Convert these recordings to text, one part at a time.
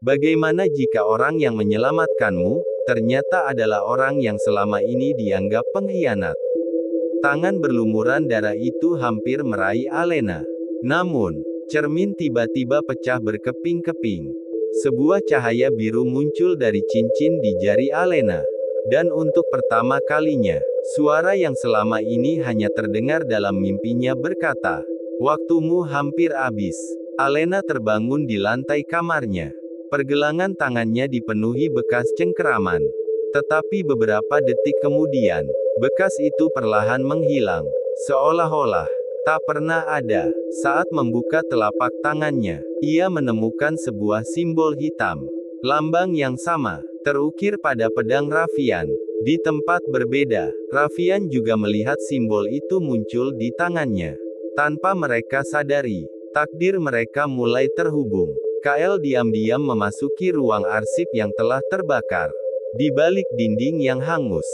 Bagaimana jika orang yang menyelamatkanmu, ternyata adalah orang yang selama ini dianggap pengkhianat? Tangan berlumuran darah itu hampir meraih Alena. Namun, cermin tiba-tiba pecah berkeping-keping. Sebuah cahaya biru muncul dari cincin di jari Alena. Dan untuk pertama kalinya, suara yang selama ini hanya terdengar dalam mimpinya berkata, "Waktumu hampir habis." Alena terbangun di lantai kamarnya. Pergelangan tangannya dipenuhi bekas cengkeraman. Tetapi beberapa detik kemudian, bekas itu perlahan menghilang, seolah-olah tak pernah ada. Saat membuka telapak tangannya, ia menemukan sebuah simbol hitam. Lambang yang sama, terukir pada pedang Raffian. Di tempat berbeda, Raffian juga melihat simbol itu muncul di tangannya. Tanpa mereka sadari, takdir mereka mulai terhubung. Kael diam-diam memasuki ruang arsip yang telah terbakar. Di balik dinding yang hangus,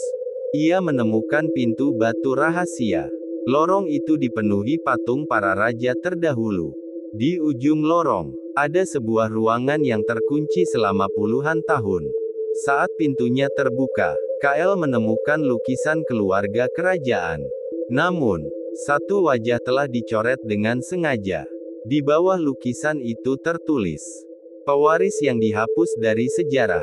ia menemukan pintu batu rahasia. Lorong itu dipenuhi patung para raja terdahulu. Di ujung lorong, ada sebuah ruangan yang terkunci selama puluhan tahun. Saat pintunya terbuka, Kael menemukan lukisan keluarga kerajaan. Namun, satu wajah telah dicoret dengan sengaja. Di bawah lukisan itu tertulis, "Pewaris yang dihapus dari sejarah."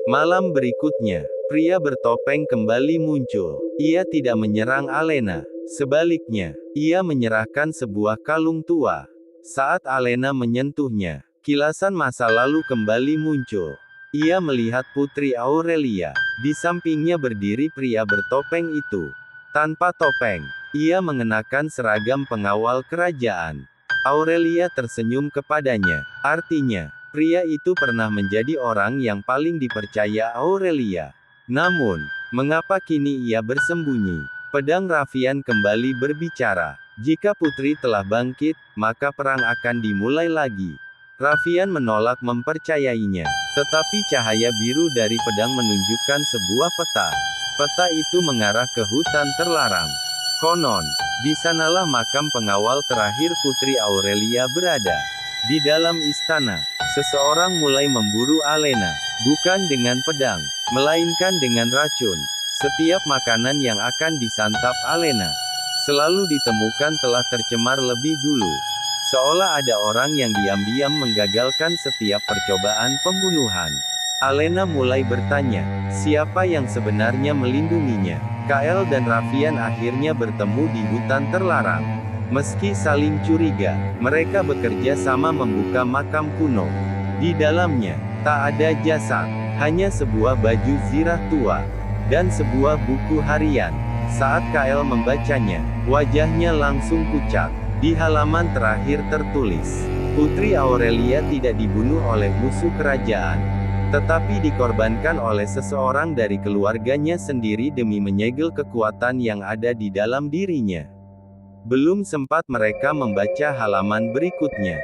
Malam berikutnya, pria bertopeng kembali muncul. Ia tidak menyerang Alena. Sebaliknya, ia menyerahkan sebuah kalung tua. Saat Alena menyentuhnya, kilasan masa lalu kembali muncul. Ia melihat Putri Aurelia. Di sampingnya berdiri pria bertopeng itu. Tanpa topeng, ia mengenakan seragam pengawal kerajaan. Aurelia tersenyum kepadanya. Artinya, pria itu pernah menjadi orang yang paling dipercaya Aurelia. Namun, mengapa kini ia bersembunyi? Pedang Raffian kembali berbicara. Jika putri telah bangkit, maka perang akan dimulai lagi. Raffian menolak mempercayainya. Tetapi cahaya biru dari pedang menunjukkan sebuah peta. Peta itu mengarah ke hutan terlarang. Konon, di sanalah makam pengawal terakhir Putri Aurelia berada. Di dalam istana, seseorang mulai memburu Alena. Bukan dengan pedang, melainkan dengan racun. Setiap makanan yang akan disantap Alena selalu ditemukan telah tercemar lebih dulu. Seolah ada orang yang diam-diam menggagalkan setiap percobaan pembunuhan. Alena mulai bertanya, siapa yang sebenarnya melindunginya? Kael dan Raffian akhirnya bertemu di hutan terlarang. Meski saling curiga, mereka bekerja sama membuka makam kuno. Di dalamnya, tak ada jasad, hanya sebuah baju zirah tua, dan sebuah buku harian. Saat Kael membacanya, wajahnya langsung pucat. Di halaman terakhir tertulis, Putri Aurelia tidak dibunuh oleh musuh kerajaan, tetapi dikorbankan oleh seseorang dari keluarganya sendiri demi menyegel kekuatan yang ada di dalam dirinya. Belum sempat mereka membaca halaman berikutnya,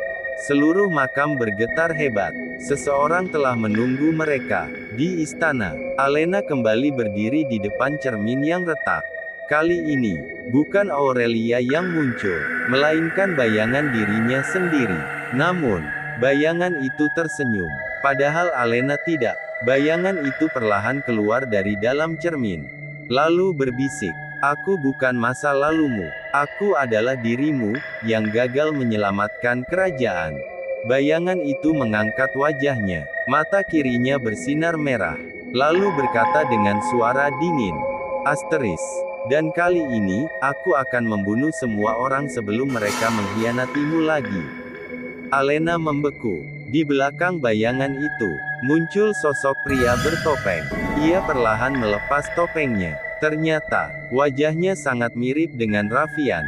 seluruh makam bergetar hebat. Seseorang telah menunggu mereka di istana. Alena kembali berdiri di depan cermin yang retak. Kali ini, bukan Aurelia yang muncul, melainkan bayangan dirinya sendiri. Namun, bayangan itu tersenyum. Padahal Alena tidak. Bayangan itu perlahan keluar dari dalam cermin. Lalu berbisik, "Aku bukan masa lalumu. Aku adalah dirimu, yang gagal menyelamatkan kerajaan." Bayangan itu mengangkat wajahnya. Mata kirinya bersinar merah. Lalu berkata dengan suara dingin, "Asteris. Dan kali ini, aku akan membunuh semua orang sebelum mereka mengkhianatimu lagi." Alena membeku. Di belakang bayangan itu, muncul sosok pria bertopeng. Ia perlahan melepas topengnya. Ternyata, wajahnya sangat mirip dengan Raffian.